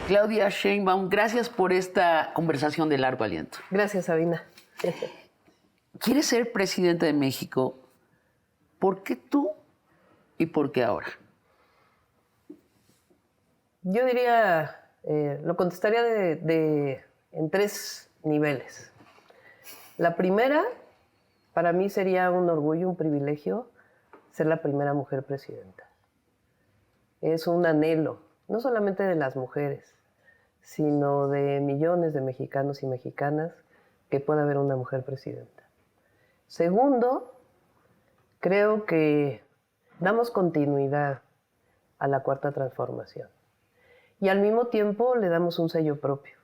Claudia Sheinbaum, gracias por esta conversación de largo aliento. Gracias, Sabina. ¿Quieres ser presidenta de México? ¿Por qué tú y por qué ahora? Yo diría, lo contestaría en 3 niveles. La primera, para mí sería un orgullo, un privilegio ser la primera mujer presidenta. Es un anhelo, no solamente de las mujeres, sino de millones de mexicanos y mexicanas que pueda haber una mujer presidenta. Segundo, creo que damos continuidad a la Cuarta Transformación y al mismo tiempo le damos un sello propio,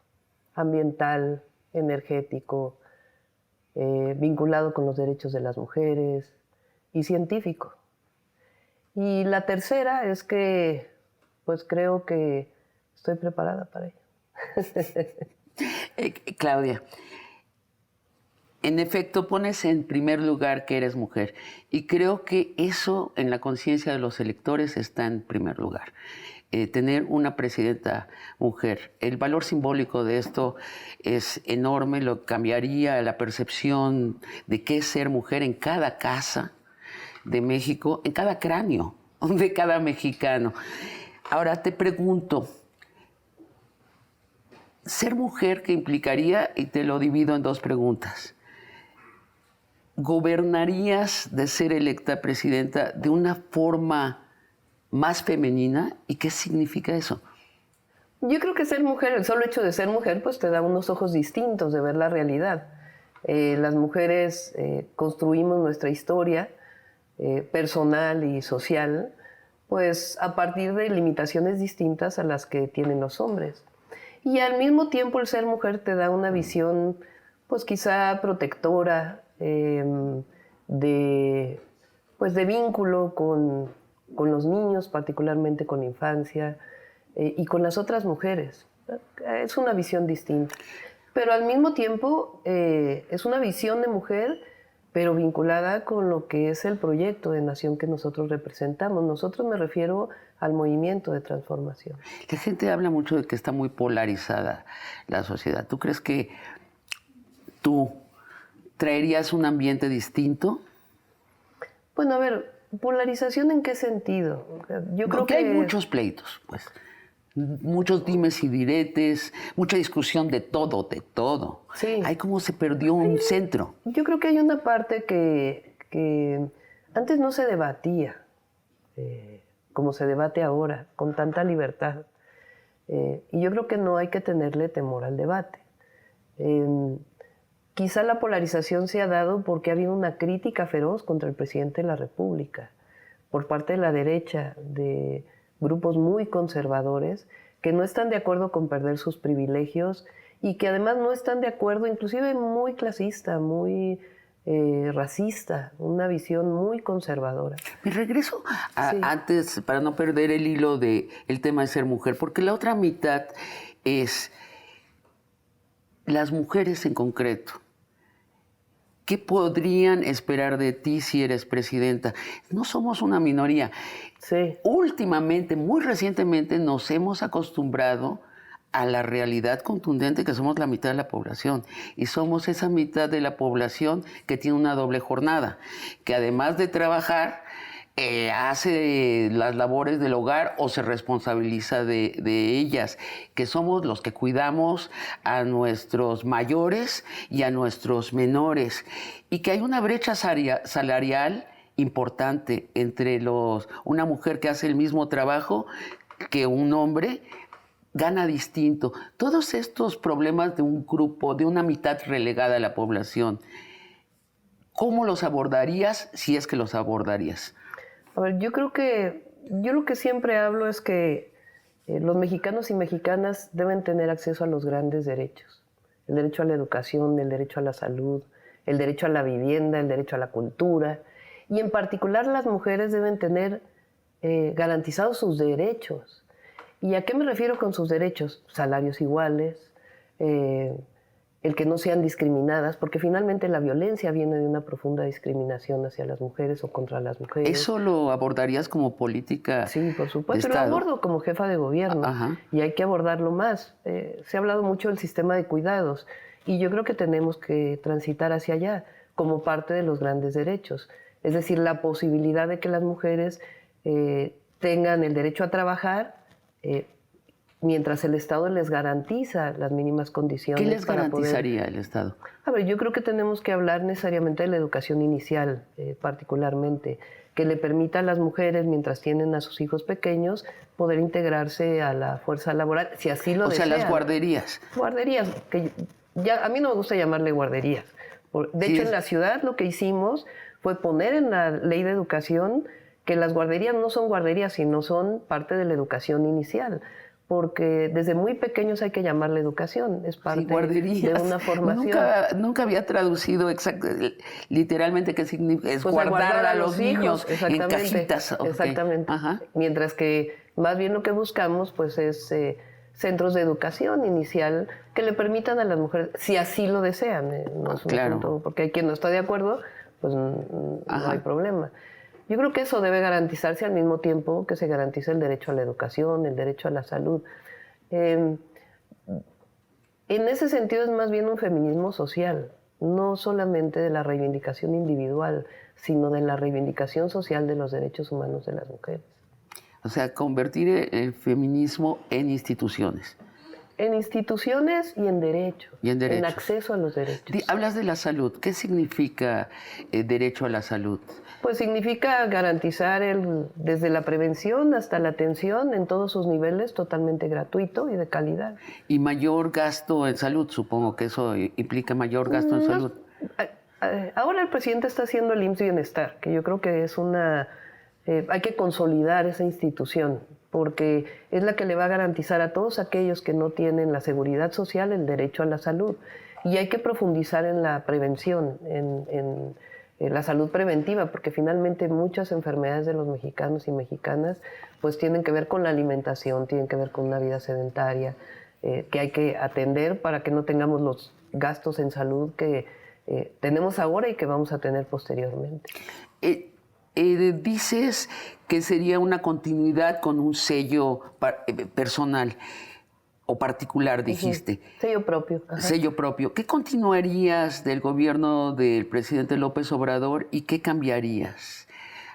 ambiental, energético, vinculado con los derechos de las mujeres y científico. Y la tercera es que, pues creo que estoy preparada para ello. Claudia, en efecto pones en primer lugar que eres mujer y creo que eso en la conciencia de los electores está en primer lugar. Tener una presidenta mujer. El valor simbólico de esto es enorme, lo cambiaría la percepción de qué es ser mujer en cada casa de México, en cada cráneo de cada mexicano. Ahora te pregunto, ser mujer, ¿qué implicaría? Y te lo divido en 2 preguntas. ¿Gobernarías de ser electa presidenta de una forma más femenina? ¿Y qué significa eso? Yo creo que ser mujer, el solo hecho de ser mujer, pues te da unos ojos distintos de ver la realidad. Las mujeres construimos nuestra historia personal y social, pues a partir de limitaciones distintas a las que tienen los hombres. Y al mismo tiempo el ser mujer te da una visión, pues quizá protectora, de vínculo con los niños, particularmente con la infancia, y con las otras mujeres. Es una visión distinta. Pero al mismo tiempo es una visión de mujer, pero vinculada con lo que es el proyecto de nación que nosotros representamos. Nosotros me refiero al movimiento de transformación. La gente habla mucho de que está muy polarizada la sociedad. ¿Tú crees que tú traerías un ambiente distinto? Bueno, a ver, ¿polarización en qué sentido? Yo creo que hay muchos pleitos, pues. Muchos dimes y diretes, mucha discusión de todo, de todo. Sí. Hay como se perdió un centro. Yo creo que hay una parte que antes no se debatía, como se debate ahora, con tanta libertad. Y yo creo que no hay que tenerle temor al debate. Quizá la polarización se ha dado porque ha habido una crítica feroz contra el presidente de la República por parte de la derecha, de grupos muy conservadores que no están de acuerdo con perder sus privilegios y que además no están de acuerdo, inclusive muy clasista, muy racista, una visión muy conservadora. Me regreso Sí. antes, para no perder el hilo del tema de ser mujer, porque la otra mitad es las mujeres en concreto. ¿Qué podrían esperar de ti si eres presidenta? No somos una minoría. Sí. Últimamente, muy recientemente, nos hemos acostumbrado a la realidad contundente que somos la mitad de la población. Y somos esa mitad de la población que tiene una doble jornada, que además de trabajar, hace las labores del hogar o se responsabiliza de ellas, que somos los que cuidamos a nuestros mayores y a nuestros menores, y que hay una brecha salarial importante entre una mujer que hace el mismo trabajo que un hombre gana distinto. Todos estos problemas de un grupo, de una mitad relegada a la población, ¿cómo los abordarías si es que los abordarías? A ver, yo lo que siempre hablo es que los mexicanos y mexicanas deben tener acceso a los grandes derechos. El derecho a la educación, el derecho a la salud, el derecho a la vivienda, el derecho a la cultura. Y en particular las mujeres deben tener garantizados sus derechos. ¿Y a qué me refiero con sus derechos? Salarios iguales, el que no sean discriminadas, porque finalmente la violencia viene de una profunda discriminación hacia las mujeres o contra las mujeres. ¿Eso lo abordarías como política? Sí, por supuesto, de lo Estado? abordo como jefa de gobierno. Ajá. Y hay que abordarlo más. Se ha hablado mucho del sistema de cuidados y yo creo que tenemos que transitar hacia allá como parte de los grandes derechos. Es decir, la posibilidad de que las mujeres tengan el derecho a trabajar mientras el Estado les garantiza las mínimas condiciones. ¿Qué les para garantizaría el Estado? A ver, yo creo que tenemos que hablar necesariamente de la educación inicial, particularmente, que le permita a las mujeres, mientras tienen a sus hijos pequeños, poder integrarse a la fuerza laboral, si así lo desean. O sea, las guarderías. Guarderías, que ya, a mí no me gusta llamarle guarderías. De hecho, en la ciudad lo que hicimos fue poner en la ley de educación que las guarderías no son guarderías, sino son parte de la educación inicial. Porque desde muy pequeños hay que llamarle educación, es parte de una formación. Nunca había traducido literalmente qué significa, es pues guardar a los niños en cajitas. Okay. Exactamente. Ajá. Mientras que más bien lo que buscamos pues es centros de educación inicial que le permitan a las mujeres, si así lo desean, no es un punto, porque hay quien no está de acuerdo, pues no hay problema. Yo creo que eso debe garantizarse al mismo tiempo que se garantiza el derecho a la educación, el derecho a la salud. En ese sentido es más bien un feminismo social, no solamente de la reivindicación individual, sino de la reivindicación social de los derechos humanos de las mujeres. O sea, convertir el feminismo en instituciones. En instituciones y en derechos. Y en derechos. En acceso a los derechos. Hablas de la salud. ¿Qué significa derecho a la salud? Pues significa garantizar desde la prevención hasta la atención en todos sus niveles totalmente gratuito y de calidad. Y mayor gasto en salud, supongo que eso implica mayor gasto en salud. Ahora el presidente está haciendo el IMSS Bienestar, que yo creo que es hay que consolidar esa institución, porque es la que le va a garantizar a todos aquellos que no tienen la seguridad social el derecho a la salud. Y hay que profundizar en la prevención, en la salud preventiva, porque finalmente muchas enfermedades de los mexicanos y mexicanas pues tienen que ver con la alimentación, tienen que ver con una vida sedentaria, que hay que atender para que no tengamos los gastos en salud que tenemos ahora y que vamos a tener posteriormente. Dices que sería una continuidad con un sello personal o particular, dijiste. Sello propio. Ajá. Sello propio. ¿Qué continuarías del gobierno del presidente López Obrador y qué cambiarías?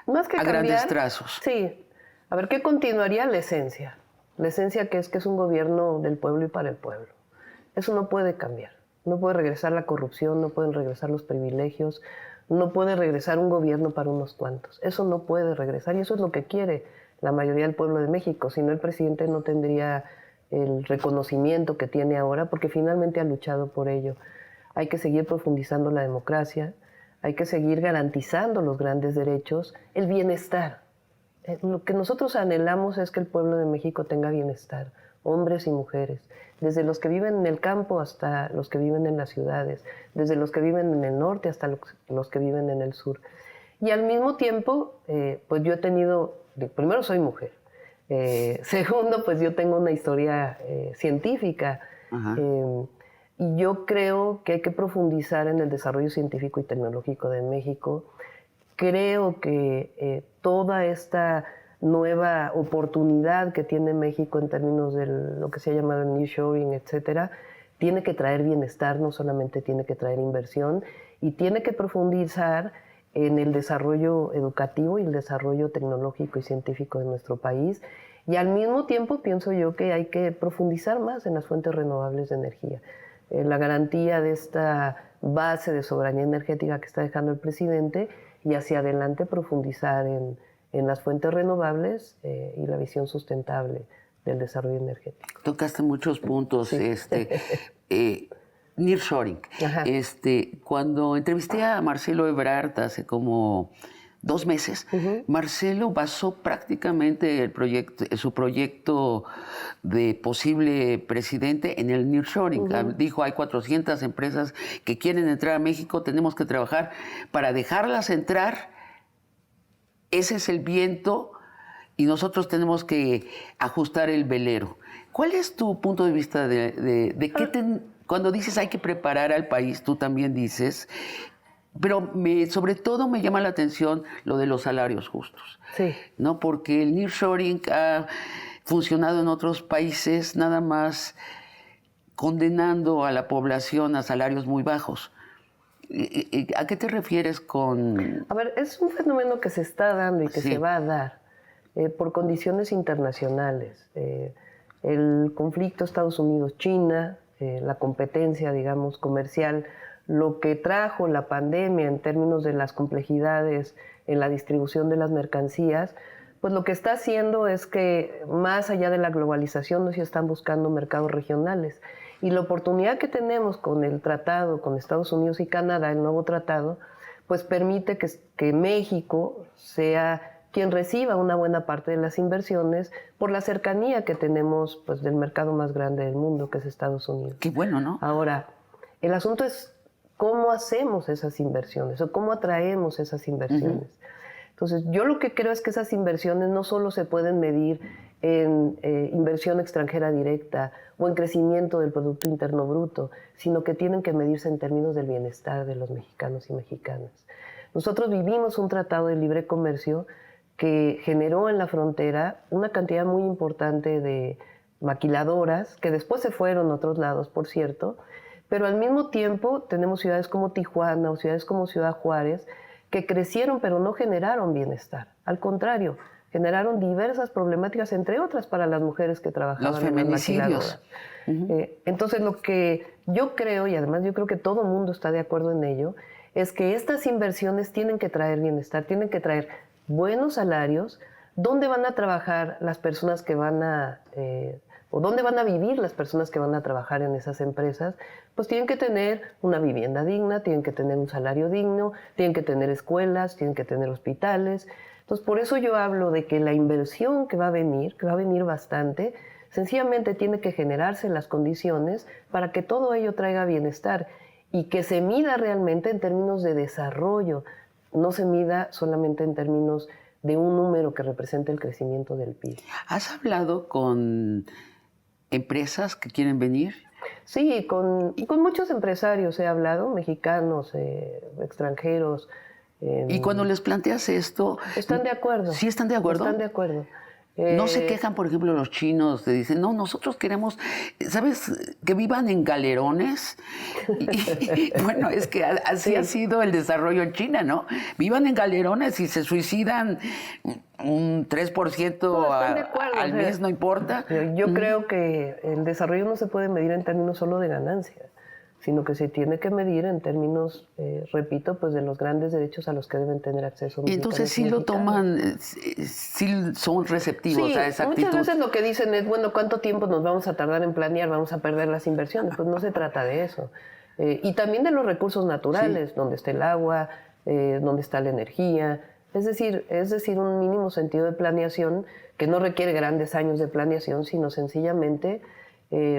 Más que cambiar, grandes trazos. Sí. A ver, ¿qué continuaría? La esencia. La esencia que es un gobierno del pueblo y para el pueblo. Eso no puede cambiar. No puede regresar la corrupción, no pueden regresar los privilegios, no puede regresar un gobierno para unos cuantos. Eso no puede regresar y eso es lo que quiere la mayoría del pueblo de México. Si no, el presidente no tendría el reconocimiento que tiene ahora, porque finalmente ha luchado por ello. Hay que seguir profundizando la democracia, hay que seguir garantizando los grandes derechos, el bienestar. Lo que nosotros anhelamos es que el pueblo de México tenga bienestar, hombres y mujeres, desde los que viven en el campo hasta los que viven en las ciudades, desde los que viven en el norte hasta los que viven en el sur. Y al mismo tiempo, pues yo he tenido, primero soy mujer, segundo, pues yo tengo una historia científica y yo creo que hay que profundizar en el desarrollo científico y tecnológico de México. Creo que toda esta nueva oportunidad que tiene México en términos de lo que se ha llamado el nearshoring, etcétera, tiene que traer bienestar, no solamente tiene que traer inversión y tiene que profundizar en el desarrollo educativo y el desarrollo tecnológico y científico de nuestro país. Y al mismo tiempo pienso yo que hay que profundizar más en las fuentes renovables de energía. La garantía de esta base de soberanía energética que está dejando el presidente y hacia adelante profundizar en las fuentes renovables y la visión sustentable del desarrollo energético. Tocaste muchos puntos. Sí. Nearshoring. Cuando entrevisté a Marcelo Ebrard hace como 2 meses, Marcelo basó prácticamente su proyecto de posible presidente en el nearshoring. Dijo, hay 400 empresas que quieren entrar a México, tenemos que trabajar para dejarlas entrar. Ese es el viento y nosotros tenemos que ajustar el velero. ¿Cuál es tu punto de vista de Cuando dices hay que preparar al país, tú también dices, pero sobre todo me llama la atención lo de los salarios justos. Sí. ¿No? Porque el nearshoring ha funcionado en otros países nada más condenando a la población a salarios muy bajos. ¿A qué te refieres con...? A ver, es un fenómeno que se está dando y que Sí. se va a dar por condiciones internacionales. El conflicto Estados Unidos-China, la competencia, digamos, comercial, lo que trajo la pandemia en términos de las complejidades en la distribución de las mercancías, pues lo que está haciendo es que más allá de la globalización no se están buscando mercados regionales. Y la oportunidad que tenemos con el tratado con Estados Unidos y Canadá, el nuevo tratado, pues permite que México sea quien reciba una buena parte de las inversiones por la cercanía que tenemos pues, del mercado más grande del mundo, que es Estados Unidos. Qué bueno, ¿no? Ahora, el asunto es cómo hacemos esas inversiones o cómo atraemos esas inversiones. Entonces, yo lo que creo es que esas inversiones no solo se pueden medir en inversión extranjera directa o en crecimiento del Producto Interno Bruto, sino que tienen que medirse en términos del bienestar de los mexicanos y mexicanas. Nosotros vivimos un tratado de libre comercio que generó en la frontera una cantidad muy importante de maquiladoras, que después se fueron a otros lados, por cierto, pero al mismo tiempo tenemos ciudades como Tijuana o ciudades como Ciudad Juárez, que crecieron pero no generaron bienestar. Al contrario, generaron diversas problemáticas, entre otras para las mujeres que trabajaban Los en las feminicidios. maquiladoras. Entonces lo que yo creo, y además yo creo que todo el mundo está de acuerdo en ello, es que estas inversiones tienen que traer bienestar, tienen que traer buenos salarios, dónde van a trabajar las personas que van a... o dónde van a vivir las personas que van a trabajar en esas empresas, pues tienen que tener una vivienda digna, tienen que tener un salario digno, tienen que tener escuelas, tienen que tener hospitales. Entonces, por eso yo hablo de que la inversión que va a venir bastante, sencillamente tiene que generarse las condiciones para que todo ello traiga bienestar y que se mida realmente en términos de desarrollo, no se mida solamente en términos de un número que represente el crecimiento del PIB. ¿Has hablado con empresas que quieren venir? Sí, con muchos empresarios he hablado, mexicanos, extranjeros. Y cuando les planteas esto... ¿Están de acuerdo? ¿Sí están de acuerdo? Están de acuerdo. No se quejan, por ejemplo, los chinos, te dicen, no, nosotros queremos, ¿sabes? Que vivan en galerones. Bueno, es que así ha sido el desarrollo en China, ¿no? Vivan en galerones y se suicidan un 3% al mes, no importa. Yo creo que el desarrollo no se puede medir en términos solo de ganancias, sino que se tiene que medir en términos, repito, pues de los grandes derechos a los que deben tener acceso. Y entonces sí lo toman, sí son receptivos a esa actitud. Muchas veces lo que dicen es, bueno, ¿cuánto tiempo nos vamos a tardar en planear? Vamos a perder las inversiones. Pues no se trata de eso. Y también de los recursos naturales, donde está el agua, donde está la energía. Es decir, un mínimo sentido de planeación que no requiere grandes años de planeación, sino sencillamente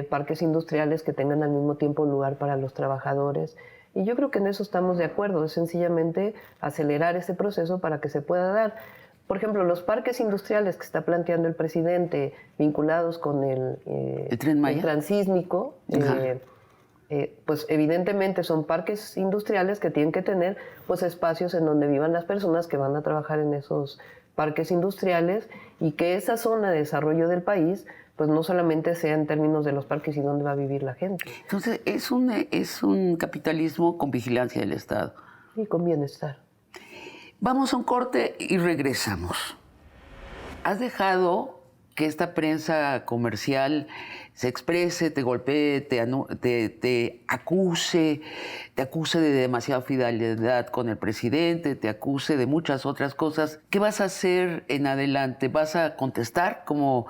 parques industriales que tengan al mismo tiempo lugar para los trabajadores. Y yo creo que en eso estamos de acuerdo, es sencillamente acelerar ese proceso para que se pueda dar. Por ejemplo, los parques industriales que está planteando el presidente vinculados con el Tren Maya, el transísmico, pues evidentemente son parques industriales que tienen que tener pues espacios en donde vivan las personas que van a trabajar en esos parques industriales y que esa zona de desarrollo del país pues no solamente sea en términos de los parques y dónde va a vivir la gente. Entonces, es un capitalismo con vigilancia del Estado. Y con bienestar. Vamos a un corte y regresamos. ¿Has dejado que esta prensa comercial se exprese, te golpee, te acuse de demasiada fidelidad con el presidente, te acuse de muchas otras cosas? ¿Qué vas a hacer en adelante? ¿Vas a contestar como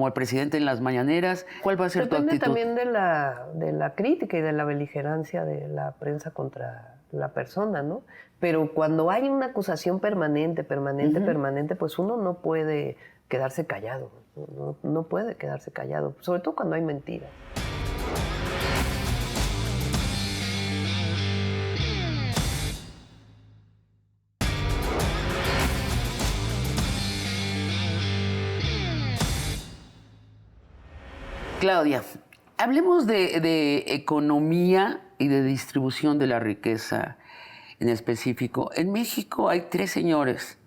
el presidente en las mañaneras? ¿Cuál va a ser tu actitud? Depende también de la crítica y de la beligerancia de la prensa contra la persona, ¿no? Pero cuando hay una acusación permanente, pues uno no puede quedarse callado. No puede quedarse callado, sobre todo cuando hay mentiras. Claudia, Hablemos de economía y de distribución de la riqueza en específico. En México hay 3 señores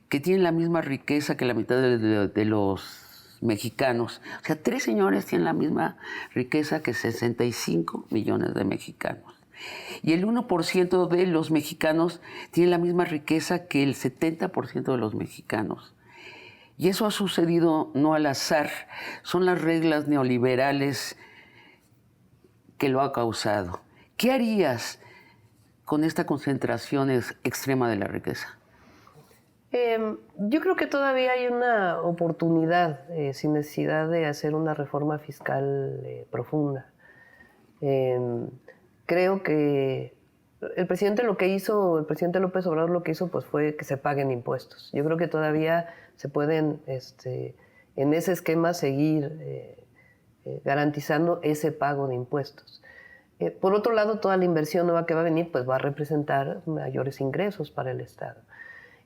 que tienen la misma riqueza que la mitad de los mexicanos. O sea, 3 señores tienen la misma riqueza que 65 millones de mexicanos. Y el 1% de los mexicanos tiene la misma riqueza que el 70% de los mexicanos. Y eso ha sucedido no al azar, son las reglas neoliberales que lo ha causado. ¿Qué harías con esta concentración extrema de la riqueza? Yo creo que todavía hay una oportunidad sin necesidad de hacer una reforma fiscal profunda. Creo que el presidente López Obrador lo que hizo pues, fue que se paguen impuestos. Yo creo que todavía se pueden, en ese esquema, seguir garantizando ese pago de impuestos. Por otro lado, toda la inversión nueva que va a venir pues, va a representar mayores ingresos para el Estado.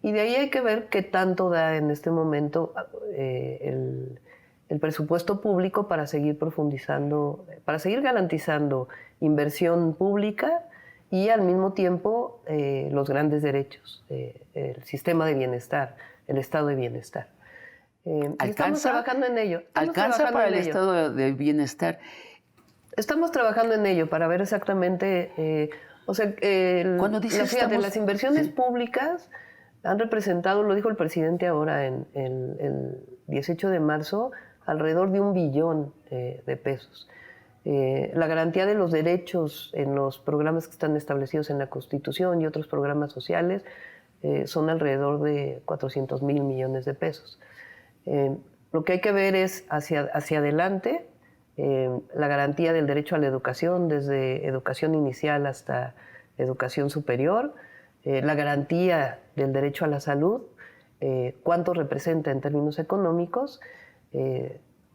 Y de ahí hay que ver qué tanto da en este momento el presupuesto público para seguir profundizando, para seguir garantizando inversión pública y al mismo tiempo los grandes derechos, el sistema de bienestar, el estado de bienestar. Estamos trabajando en ello. ¿Alcanza para el estado de bienestar? Estamos trabajando en ello para ver exactamente, las inversiones públicas han representado, lo dijo el presidente ahora en el 18 de marzo, alrededor de 1 billón de pesos. La garantía de los derechos en los programas que están establecidos en la Constitución y otros programas sociales son alrededor de 400,000 millones de pesos. Lo que hay que ver es hacia adelante la garantía del derecho a la educación, desde educación inicial hasta educación superior, la garantía del derecho a la salud, cuánto representa en términos económicos,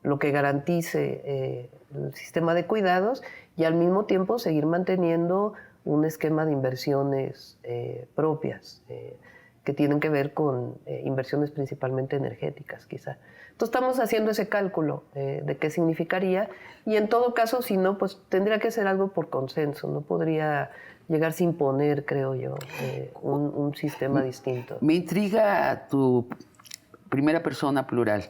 lo que garantice el sistema de cuidados y al mismo tiempo seguir manteniendo un esquema de inversiones propias que tienen que ver con inversiones principalmente energéticas, quizá. Entonces estamos haciendo ese cálculo de qué significaría y en todo caso, si no, pues tendría que ser algo por consenso, no podría llegarse a imponer, creo yo, un sistema distinto. Me intriga tu primera persona plural.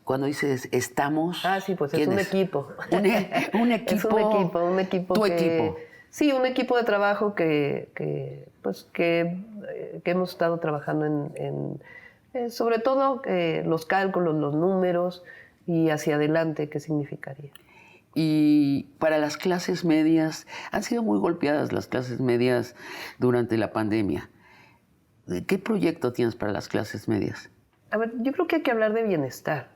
Cuando dices estamos... Ah, sí, pues es un equipo. Un equipo. Es un equipo. Tu equipo. Sí, un equipo de trabajo que hemos estado trabajando en sobre todo los cálculos, los números y hacia adelante qué significaría. Y para las clases medias, han sido muy golpeadas las clases medias durante la pandemia. ¿Qué proyecto tienes para las clases medias? A ver, yo creo que hay que hablar de bienestar,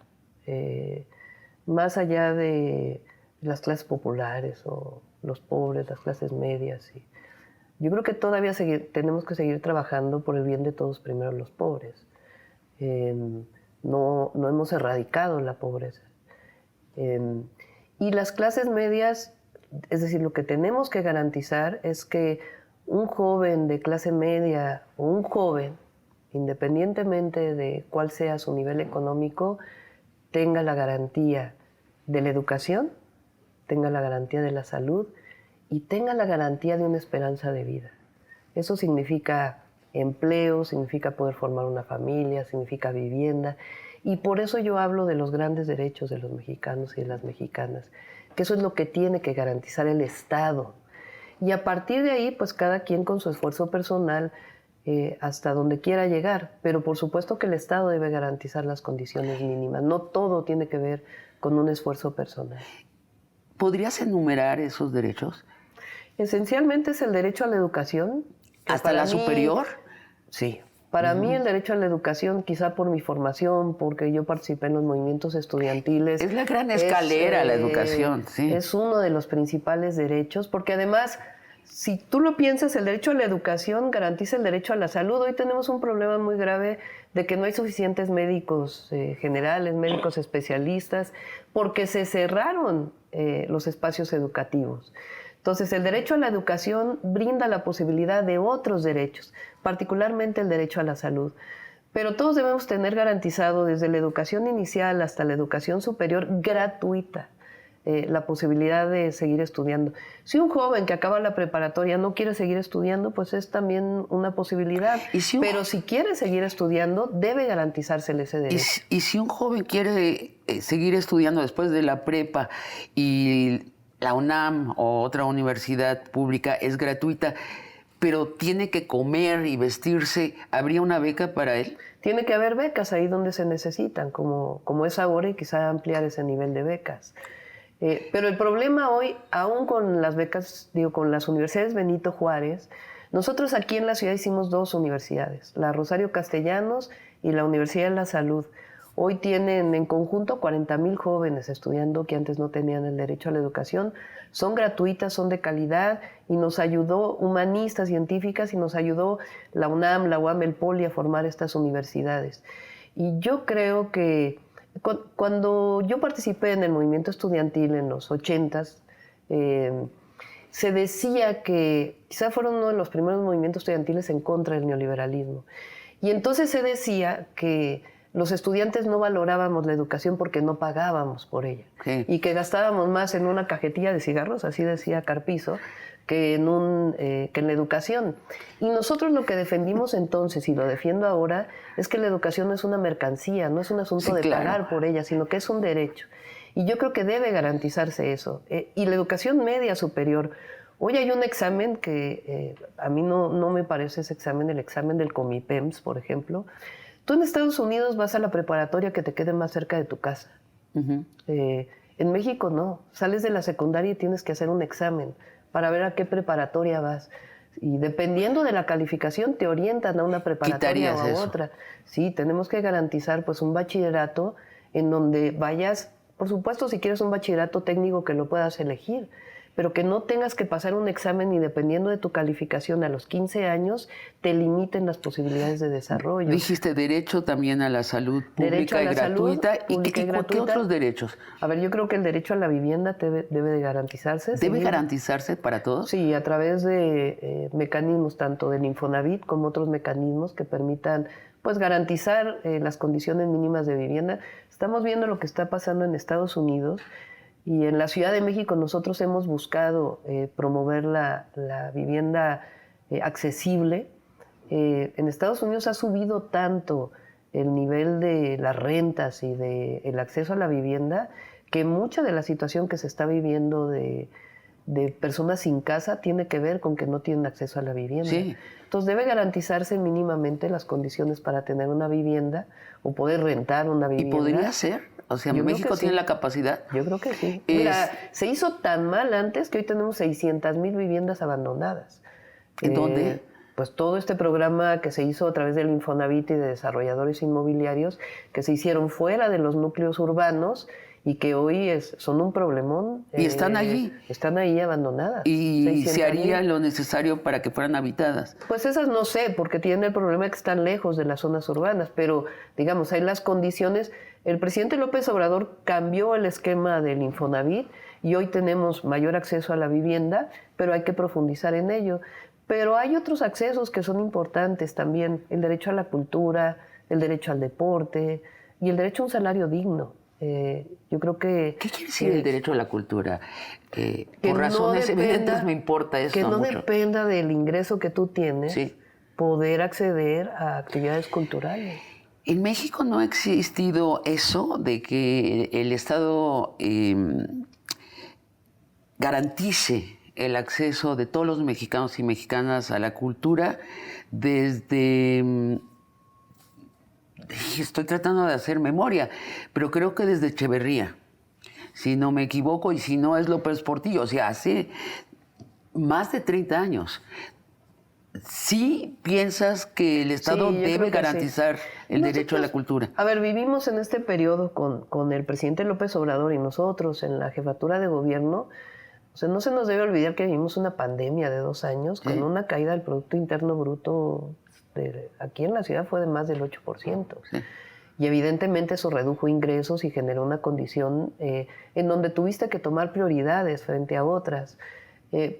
más allá de las clases populares o los pobres, las clases medias. Yo creo que todavía tenemos que seguir trabajando por el bien de todos, primero los pobres. No hemos erradicado la pobreza. Y las clases medias, es decir, lo que tenemos que garantizar es que un joven de clase media o un joven, independientemente de cuál sea su nivel económico, tenga la garantía de la educación, tenga la garantía de la salud y tenga la garantía de una esperanza de vida. Eso significa empleo, significa poder formar una familia, significa vivienda. Y por eso yo hablo de los grandes derechos de los mexicanos y de las mexicanas, que eso es lo que tiene que garantizar el Estado. Y a partir de ahí, pues cada quien con su esfuerzo personal hasta donde quiera llegar. Pero por supuesto que el Estado debe garantizar las condiciones mínimas. No todo tiene que ver con un esfuerzo personal. ¿Podrías enumerar esos derechos? Esencialmente es el derecho a la educación. ¿Hasta la superior? Sí. Para mí el derecho a la educación, quizá por mi formación, porque yo participé en los movimientos estudiantiles. Es la gran escalera, la educación, sí. Es uno de los principales derechos, porque además, si tú lo piensas, el derecho a la educación garantiza el derecho a la salud. Hoy tenemos un problema muy grave de que no hay suficientes médicos generales, médicos especialistas, porque se cerraron los espacios educativos. Entonces, el derecho a la educación brinda la posibilidad de otros derechos, particularmente el derecho a la salud. Pero todos debemos tener garantizado desde la educación inicial hasta la educación superior gratuita la posibilidad de seguir estudiando. Si un joven que acaba la preparatoria no quiere seguir estudiando, pues es también una posibilidad. Pero si quiere seguir estudiando, debe garantizársele ese derecho. Y si un joven quiere seguir estudiando después de la prepa y la UNAM o otra universidad pública es gratuita, pero tiene que comer y vestirse, ¿habría una beca para él? Tiene que haber becas ahí donde se necesitan, como es ahora, y quizá ampliar ese nivel de becas. Pero el problema hoy, aún con las becas, con las universidades Benito Juárez, nosotros aquí en la ciudad hicimos 2 universidades, la Rosario Castellanos y la Universidad de la Salud. Hoy tienen en conjunto 40,000 jóvenes estudiando que antes no tenían el derecho a la educación. Son gratuitas, son de calidad, y nos ayudó humanistas, científicas, y nos ayudó la UNAM, la UAM, el POLI a formar estas universidades. Y yo creo que cuando yo participé en el movimiento estudiantil en los 80s, se decía que quizá fueron uno de los primeros movimientos estudiantiles en contra del neoliberalismo. Y entonces se decía que los estudiantes no valorábamos la educación porque no pagábamos por ella. Sí. Y que gastábamos más en una cajetilla de cigarros, así decía Carpizo, que en la educación. Y nosotros lo que defendimos entonces, y lo defiendo ahora, es que la educación no es una mercancía, no es un asunto de pagar por ella, sino que es un derecho. Y yo creo que debe garantizarse eso. Y la educación media superior. Hoy hay un examen que a mí no me parece ese examen, el examen del Comipems, por ejemplo. Tú en Estados Unidos vas a la preparatoria que te quede más cerca de tu casa. Uh-huh. En México no. Sales de la secundaria y tienes que hacer un examen para ver a qué preparatoria vas. Y dependiendo de la calificación te orientan a una preparatoria o a otra. Sí, tenemos que garantizar pues un bachillerato en donde vayas, por supuesto si quieres un bachillerato técnico que lo puedas elegir, pero que no tengas que pasar un examen y dependiendo de tu calificación a los 15 años te limiten las posibilidades de desarrollo. Dijiste derecho también a la salud pública y gratuita. ¿Y qué otros derechos? A ver, yo creo que el derecho a la vivienda debe de garantizarse. ¿Debe garantizarse para todos? Sí, a través de mecanismos tanto del Infonavit como otros mecanismos que permitan pues garantizar las condiciones mínimas de vivienda. Estamos viendo lo que está pasando en Estados Unidos. Y en la Ciudad de México nosotros hemos buscado promover la vivienda accesible. En Estados Unidos ha subido tanto el nivel de las rentas y del acceso a la vivienda que mucha de la situación que se está viviendo de personas sin casa tiene que ver con que no tienen acceso a la vivienda. Sí. Entonces debe garantizarse mínimamente las condiciones para tener una vivienda o poder rentar una vivienda. ¿Y podría ser? O sea, ¿México tiene la capacidad? Yo creo que sí. Mira, se hizo tan mal antes que hoy tenemos 600,000 viviendas abandonadas. ¿En dónde? Pues todo este programa que se hizo a través del Infonavit y de desarrolladores inmobiliarios que se hicieron fuera de los núcleos urbanos y que hoy son un problemón. ¿Y están allí? Están ahí abandonadas. ¿Y se haría lo necesario para que fueran habitadas? Pues esas no sé, porque tienen el problema de que están lejos de las zonas urbanas, pero digamos, hay las condiciones. El presidente López Obrador cambió el esquema del Infonavit y hoy tenemos mayor acceso a la vivienda, pero hay que profundizar en ello. Pero hay otros accesos que son importantes también, el derecho a la cultura, el derecho al deporte y el derecho a un salario digno. Yo creo que... ¿Qué quiere decir el derecho a la cultura? Por razones evidentes me importa esto mucho. Que no mucho. Dependa del ingreso que tú tienes, sí, poder acceder a actividades culturales. En México no ha existido eso de que el Estado garantice el acceso de todos los mexicanos y mexicanas a la cultura desde... Estoy tratando de hacer memoria, pero creo que desde Echeverría, si no me equivoco, y si no es López Portillo, o sea, hace más de 30 años. ¿Sí piensas que el Estado debe garantizar el derecho a la cultura? A ver, vivimos en este periodo con el presidente López Obrador y nosotros en la jefatura de gobierno. O sea, no se nos debe olvidar que vivimos una pandemia de 2 años con una caída del Producto Interno Bruto aquí en la ciudad fue de más del 8%. Sí. Y evidentemente eso redujo ingresos y generó una condición en donde tuviste que tomar prioridades frente a otras.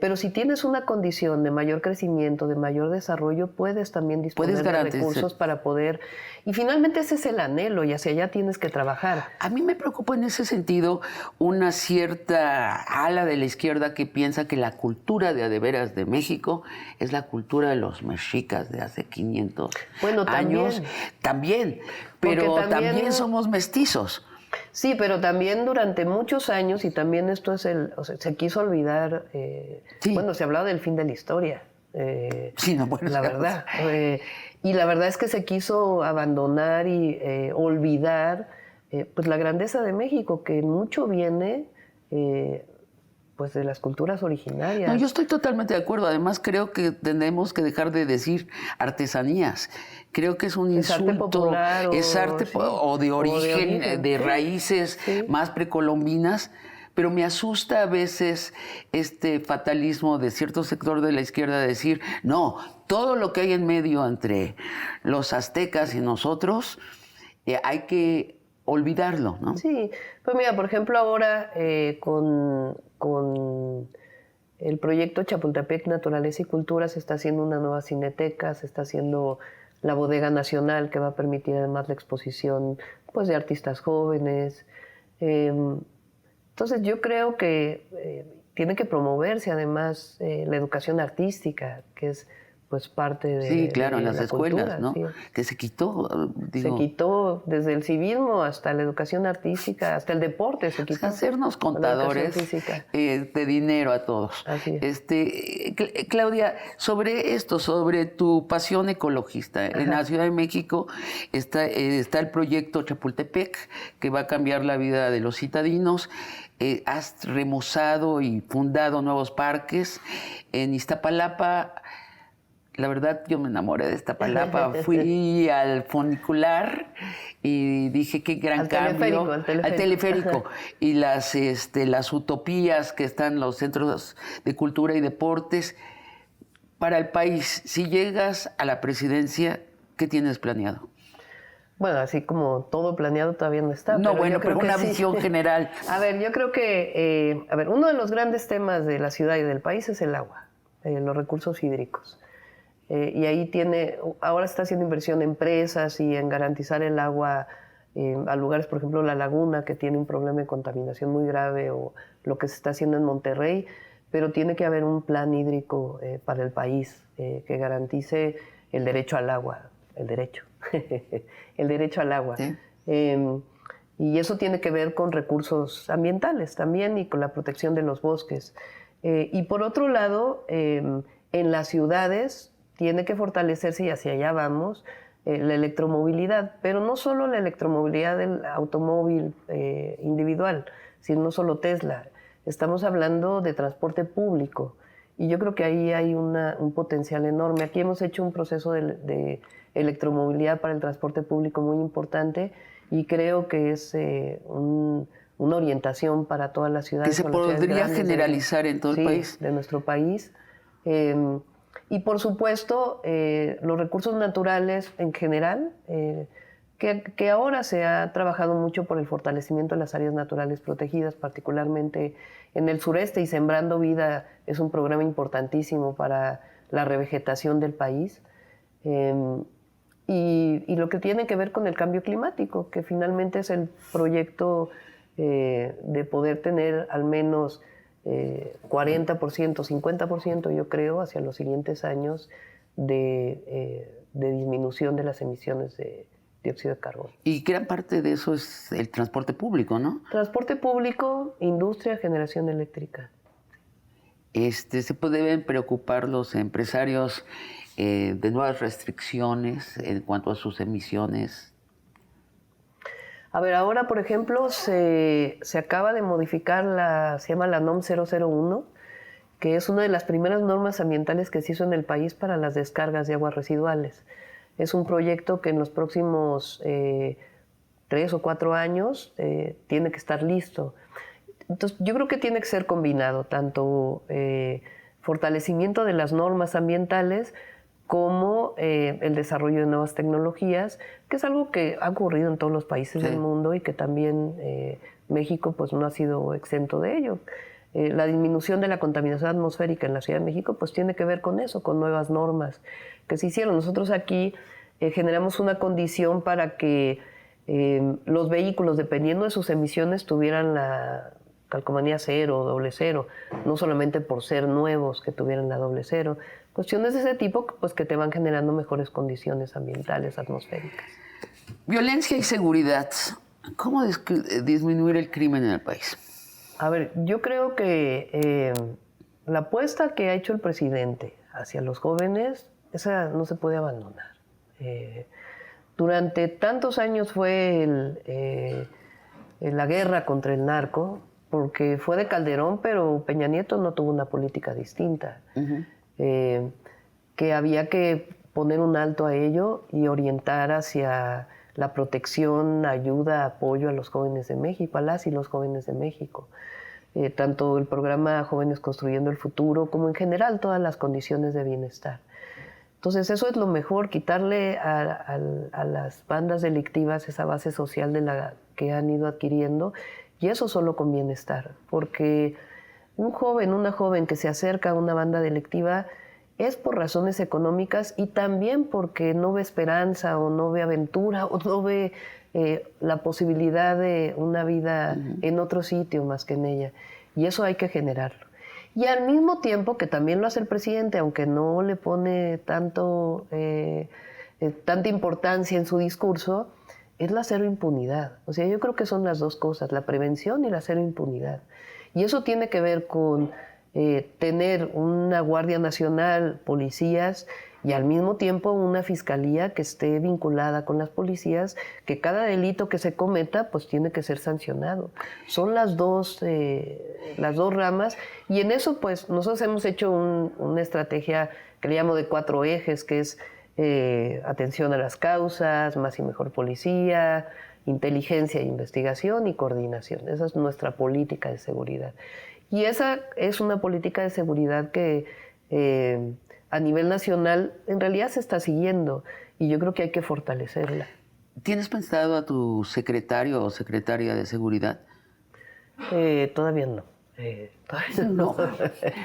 Pero si tienes una condición de mayor crecimiento, de mayor desarrollo, puedes también disponer de recursos para poder... Y finalmente ese es el anhelo y hacia allá tienes que trabajar. A mí me preocupa en ese sentido una cierta ala de la izquierda que piensa que la cultura de veras de México es la cultura de los mexicas de hace 500 años. También, pero también somos mestizos. Sí, pero también durante muchos años, y también esto es se quiso olvidar, bueno, se hablaba del fin de la historia, sí, no, bueno, la verdad. Y la verdad es que se quiso abandonar y olvidar pues la grandeza de México, que mucho viene pues de las culturas originarias. No, yo estoy totalmente de acuerdo. Además, creo que tenemos que dejar de decir artesanías. Creo que es un insulto. Arte popular, es arte o de origen, de raíces más precolombinas. Pero me asusta a veces este fatalismo de cierto sector de la izquierda de decir, no, todo lo que hay en medio entre los aztecas y nosotros hay que olvidarlo, ¿no? Sí, pues mira, por ejemplo, ahora con el proyecto Chapultepec Naturaleza y Cultura se está haciendo una nueva cineteca, se está haciendo la Bodega Nacional, que va a permitir además la exposición pues, de artistas jóvenes. Entonces yo creo que tiene que promoverse además la educación artística, que es pues parte de sí, claro, en las escuelas, cultura, ¿no? Sí. Que se quitó, digo, se quitó desde el civismo hasta la educación artística, hasta el deporte se quitó. Hacernos contadores de dinero a todos. Así es. Claudia, sobre esto, sobre tu pasión ecologista, en la Ciudad de México está el proyecto Chapultepec, que va a cambiar la vida de los citadinos. Has remozado y fundado nuevos parques. En Iztapalapa, la verdad, yo me enamoré de Iztapalapa. Fui al funicular y dije, qué gran cambio. Al teleférico. Y las utopías que están en los centros de cultura y deportes. Para el país, si llegas a la presidencia, ¿qué tienes planeado? Bueno, así como todo planeado todavía no está. No, pero una visión general. A ver, yo creo que uno de los grandes temas de la ciudad y del país es el agua, los recursos hídricos. Y ahí ahora está haciendo inversión en presas y en garantizar el agua a lugares, por ejemplo, La Laguna, que tiene un problema de contaminación muy grave, o lo que se está haciendo en Monterrey, pero tiene que haber un plan hídrico para el país que garantice el derecho al agua, el derecho al agua. ¿Sí? Y eso tiene que ver con recursos ambientales también y con la protección de los bosques. Y por otro lado, en las ciudades tiene que fortalecerse, y hacia allá vamos, la electromovilidad, pero no solo la electromovilidad del automóvil individual, sino no solo Tesla. Estamos hablando de transporte público, y yo creo que ahí hay un potencial enorme. Aquí hemos hecho un proceso de electromovilidad para el transporte público muy importante, y creo que es una orientación para todas las ciudades. Que se podría generalizar en todo el país. De nuestro país. Y por supuesto, los recursos naturales en general, que ahora se ha trabajado mucho por el fortalecimiento de las áreas naturales protegidas, particularmente en el sureste, y Sembrando Vida es un programa importantísimo para la revegetación del país. Y lo que tiene que ver con el cambio climático, que finalmente es el proyecto de poder tener al menos 40%, 50%, yo creo, hacia los siguientes años de disminución de las emisiones de dióxido de carbono. Y gran parte de eso es el transporte público, ¿no? Transporte público, industria, generación eléctrica. Se deben preocupar los empresarios de nuevas restricciones en cuanto a sus emisiones. A ver, ahora, por ejemplo, se acaba de modificar se llama la NOM 001, que es una de las primeras normas ambientales que se hizo en el país para las descargas de aguas residuales. Es un proyecto que en los próximos 3 o 4 años tiene que estar listo. Entonces, yo creo que tiene que ser combinado, tanto fortalecimiento de las normas ambientales como el desarrollo de nuevas tecnologías, que es algo que ha ocurrido en todos los países del mundo, y que también México pues, no ha sido exento de ello. la disminución de la contaminación atmosférica en la Ciudad de México, pues tiene que ver con eso, con nuevas normas que se hicieron. Nosotros aquí generamos una condición para que los vehículos, dependiendo de sus emisiones, tuvieran la calcomanía cero o doble cero, no solamente por ser nuevos que tuvieran la doble cero. Cuestiones de ese tipo, pues que te van generando mejores condiciones ambientales, atmosféricas. Violencia y seguridad. ¿Cómo disminuir el crimen en el país? A ver, yo creo que la apuesta que ha hecho el presidente hacia los jóvenes, esa no se puede abandonar. Durante tantos años fue la guerra contra el narco, porque fue de Calderón, pero Peña Nieto no tuvo una política distinta. Que había que poner un alto a ello y orientar hacia la protección, ayuda, apoyo a los jóvenes de México, a las y los jóvenes de México. Tanto el programa Jóvenes Construyendo el Futuro, como en general todas las condiciones de bienestar. Entonces eso es lo mejor, quitarle a las bandas delictivas esa base social de la que han ido adquiriendo, y eso solo con bienestar, porque un joven, una joven que se acerca a una banda delictiva es por razones económicas y también porque no ve esperanza o no ve aventura o no ve la posibilidad de una vida en otro sitio más que en ella. Y eso hay que generarlo. Y al mismo tiempo, que también lo hace el presidente, aunque no le pone tanta importancia en su discurso, es la cero impunidad. O sea, yo creo que son las dos cosas, la prevención y la cero impunidad. Y eso tiene que ver con tener una Guardia Nacional, policías, y al mismo tiempo una fiscalía que esté vinculada con las policías, que cada delito que se cometa pues tiene que ser sancionado. Son las dos ramas, y en eso pues nosotros hemos hecho una estrategia que le llamo de 4 ejes, que es atención a las causas, más y mejor policía, inteligencia e investigación y coordinación. Esa es nuestra política de seguridad. Y esa es una política de seguridad que a nivel nacional en realidad se está siguiendo, y yo creo que hay que fortalecerla. ¿Tienes pensado a tu secretario o secretaria de seguridad? Todavía no. Todavía no.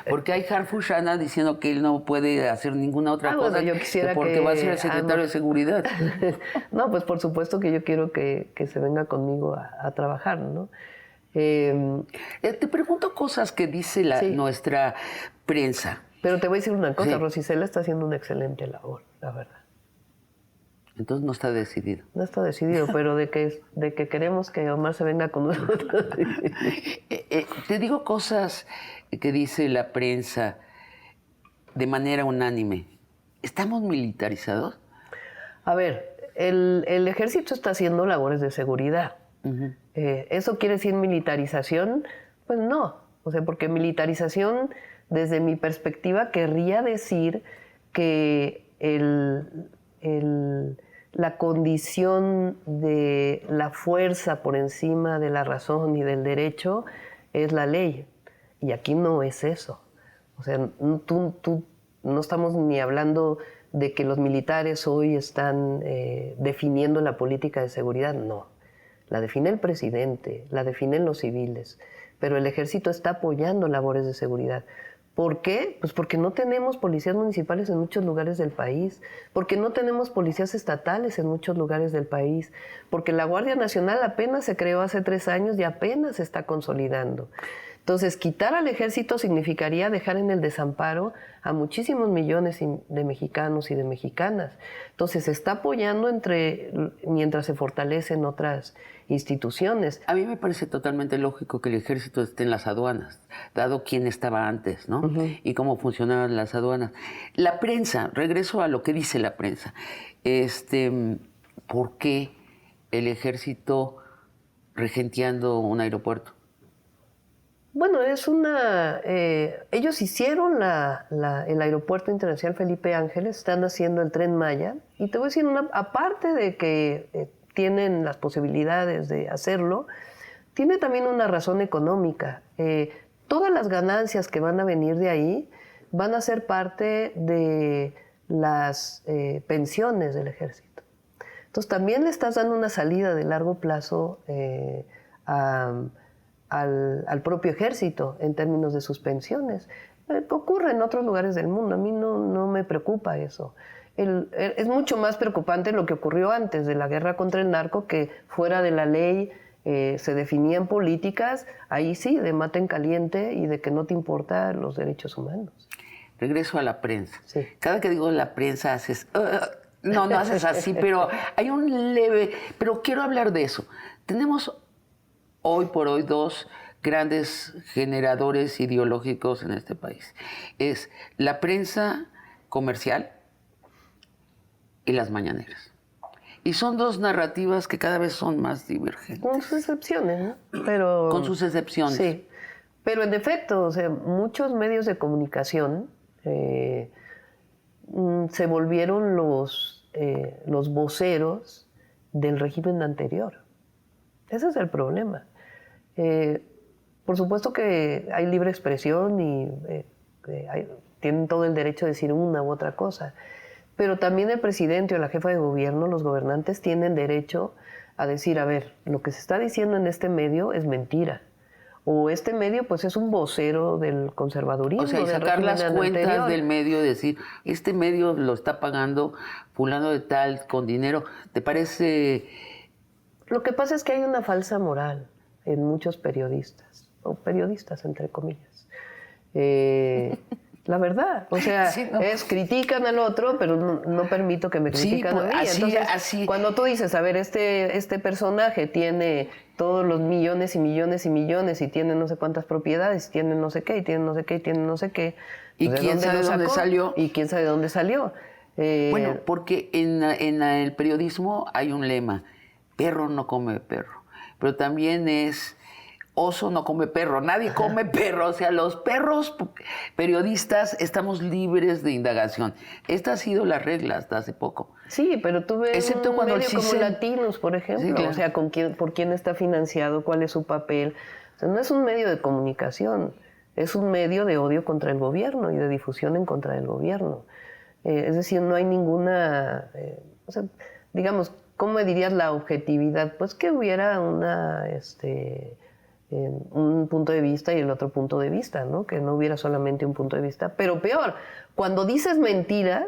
Porque hay Harfushana diciendo que él no puede hacer ninguna otra cosa, bueno, yo quisiera porque va a ser el secretario de seguridad. No, pues por supuesto que yo quiero que se venga conmigo a trabajar, ¿no? Te pregunto cosas que dice nuestra prensa. Pero te voy a decir una cosa, Rosicela está haciendo una excelente labor, la verdad. Entonces no está decidido. No está decidido, pero de que queremos que Omar se venga con nosotros. Te digo cosas que dice la prensa de manera unánime. ¿Estamos militarizados? A ver, el ejército está haciendo labores de seguridad. ¿Eso quiere decir militarización? Pues no. O sea, porque militarización, desde mi perspectiva, querría decir que la condición de la fuerza por encima de la razón y del derecho es la ley. Y aquí no es eso. O sea, no estamos ni hablando de que los militares hoy están definiendo la política de seguridad. No. La define el presidente, la definen los civiles. Pero el ejército está apoyando labores de seguridad. ¿Por qué? Pues porque no tenemos policías municipales en muchos lugares del país, porque no tenemos policías estatales en muchos lugares del país, porque la Guardia Nacional apenas se creó hace 3 años y apenas se está consolidando. Entonces, quitar al ejército significaría dejar en el desamparo a muchísimos millones de mexicanos y de mexicanas. Entonces, se está apoyando mientras se fortalecen otras instituciones. A mí me parece totalmente lógico que el ejército esté en las aduanas, dado quién estaba antes, ¿no? Y cómo funcionaban las aduanas. La prensa, regreso a lo que dice la prensa. ¿Por qué el ejército regenteando un aeropuerto? Bueno, ellos hicieron el Aeropuerto Internacional Felipe Ángeles, están haciendo el Tren Maya, y te voy a decir, aparte de que tienen las posibilidades de hacerlo, tiene también una razón económica. Todas las ganancias que van a venir de ahí van a ser parte de las pensiones del ejército. Entonces también le estás dando una salida de largo plazo al propio ejército en términos de sus pensiones. Ocurre en otros lugares del mundo, a mí no me preocupa eso. Es mucho más preocupante lo que ocurrió antes de la guerra contra el narco, que fuera de la ley se definían políticas, ahí sí, de mata en caliente y de que no te importan los derechos humanos. Regreso a la prensa. Sí. Cada que digo la prensa haces... no haces así, pero hay un leve... Pero quiero hablar de eso. Tenemos hoy por hoy dos grandes generadores ideológicos en este país. Es la prensa comercial y las mañaneras. Y son dos narrativas que cada vez son más divergentes. Con sus excepciones, ¿no? Pero, con sus excepciones. Sí. Pero en efecto, o sea, muchos medios de comunicación se volvieron los voceros del régimen anterior. Ese es el problema. Por supuesto que hay libre expresión y tienen todo el derecho de decir una u otra cosa, pero también el presidente o la jefa de gobierno, los gobernantes, tienen derecho a decir, a ver, lo que se está diciendo en este medio es mentira. O este medio, pues, es un vocero del conservadurismo. O sea, y sacar las cuentas anterior del medio y decir, este medio lo está pagando fulano de tal con dinero. ¿Te parece...? Lo que pasa es que hay una falsa moral en muchos periodistas, o periodistas, entre comillas. La verdad, o sea, sí, no. critican al otro, pero no permito que me critican a mí. Entonces, cuando tú dices, a ver, este personaje tiene todos los millones y millones y millones y tiene no sé cuántas propiedades, tiene no sé qué, y tiene no sé qué, y tiene no sé qué. ¿Y quién sabe de dónde salió? ¿Y quién sabe de dónde salió? Bueno, porque en el periodismo hay un lema, perro no come perro, pero también es... Oso no come perro, nadie come perro, o sea, los perros periodistas estamos libres de indagación. Esta ha sido la regla hasta hace poco. Sí, pero tú ves excepto un cuando medio como Latinos, por ejemplo, sí, claro. O sea, por quién está financiado, cuál es su papel. O sea, no es un medio de comunicación, es un medio de odio contra el gobierno y de difusión en contra del gobierno. Es decir, no hay ninguna, o sea, digamos, ¿cómo me dirías la objetividad? Pues que hubiera un punto de vista y el otro punto de vista, ¿no? Que no hubiera solamente un punto de vista. Pero peor, cuando dices mentiras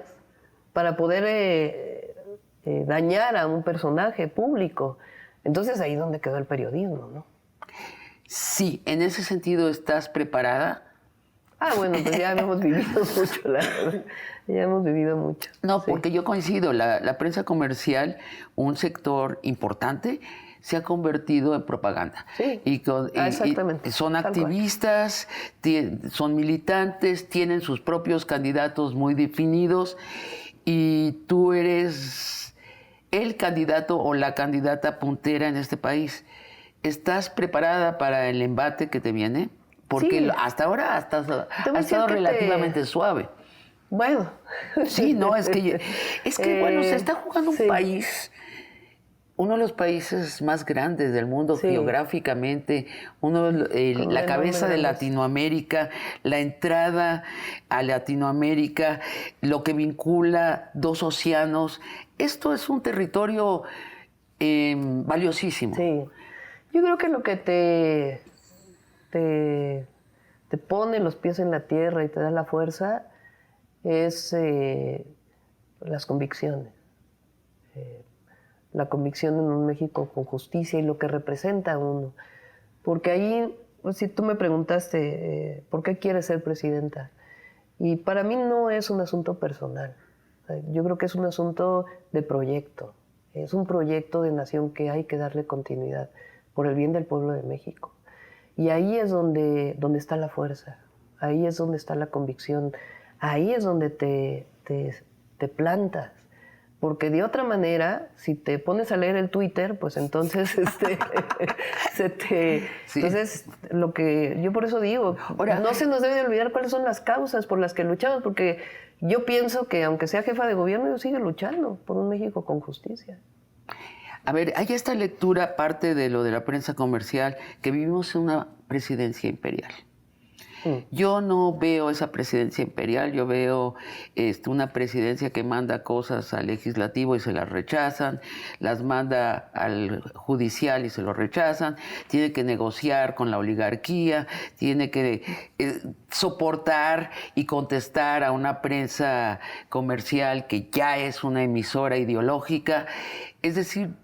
para poder dañar a un personaje público, entonces ahí es donde quedó el periodismo, ¿no? Sí, en ese sentido, ¿estás preparada? Ah, bueno, pues ya hemos vivido mucho, la verdad. Ya hemos vivido mucho. No, sí. Porque yo coincido, la prensa comercial, un sector importante, se ha convertido en propaganda. Sí, exactamente. Y son activistas, son militantes, tienen sus propios candidatos muy definidos y tú eres el candidato o la candidata puntera en este país. ¿Estás preparada para el embate que te viene? Porque sí. Hasta ahora has estado relativamente suave. Bueno. Sí, no, es que bueno, se está jugando un país... Uno de los países más grandes del mundo geográficamente, la cabeza de Latinoamérica, la entrada a Latinoamérica, lo que vincula dos océanos. Esto es un territorio valiosísimo. Sí. Yo creo que lo que te pone los pies en la tierra y te da la fuerza es las convicciones. La convicción en un México con justicia y lo que representa a uno. Porque ahí, si tú me preguntaste, ¿por qué quieres ser presidenta? Y para mí no es un asunto personal. Yo creo que es un asunto de proyecto. Es un proyecto de nación que hay que darle continuidad por el bien del pueblo de México. Y ahí es donde está la fuerza. Ahí es donde está la convicción. Ahí es donde te plantas. Porque de otra manera, si te pones a leer el Twitter, pues entonces Entonces, lo que yo por eso digo, ahora, no se nos debe de olvidar cuáles son las causas por las que luchamos, porque yo pienso que aunque sea jefa de gobierno, yo sigo luchando por un México con justicia. A ver, hay esta lectura, parte de lo de la prensa comercial, que vivimos en una presidencia imperial. Yo no veo esa presidencia imperial, yo veo una presidencia que manda cosas al legislativo y se las rechazan, las manda al judicial y se lo rechazan, tiene que negociar con la oligarquía, tiene que soportar y contestar a una prensa comercial que ya es una emisora ideológica. Es decir,